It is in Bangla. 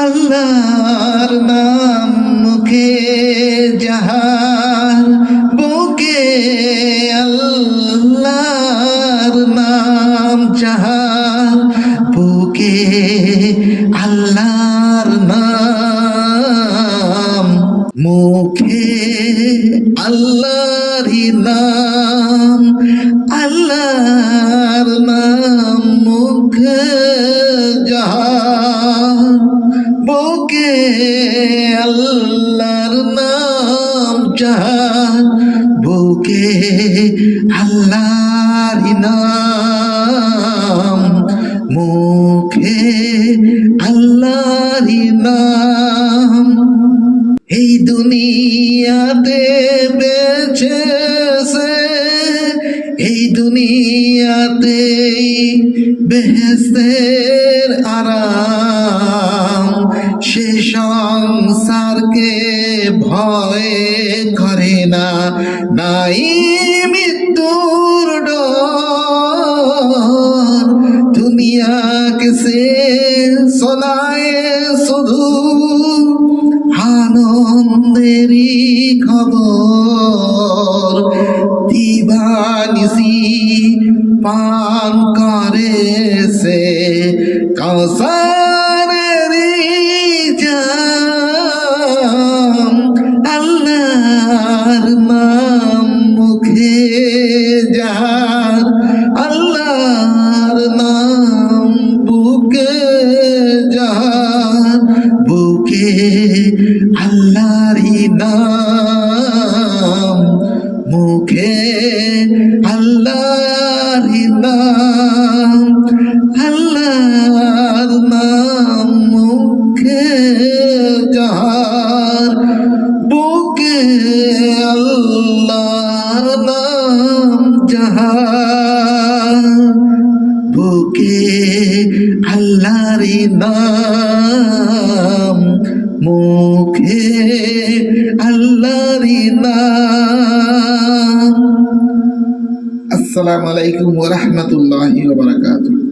আল্লাহর নাম মুখে যাহার বুকে আল্লাহর নাম যাহার বুকে আল্লাহর নাম মুখে আল্লাহরই নাম আল্লাহর নাম মুখে যাহার বুকে আল্লাহর নাম যাহার বুকে আল্লাহর নাম মুখে আল্লাহর নাম এই দুনিয়াতে বেঁচেছে এই দুনিয়াতে বেহেশতের আরাম সে সংসারকে ভয় করে না নাই মৃত্যুর ডর দুনিয়াকে সে শোনায় শুধু আনন্দেরই খবর দিবানিসি পান করে সে কাউসারেরই জাম আল্লাহর নাম মুখে যার আল্লাহর নাম বুকে যার বুকে আল্লাহরই নাম মুখে আল্লাহরই নাম আল্লাহর নাম মুখে যার বুকে আল্লাহর নাম যার বুকে আল্লাহরই নাম মুখে আল্লাহরই নাম। আসসালামু আলাইকুম ওয়া রাহমাতুল্লাহি ওয়া বারাকাতুহু।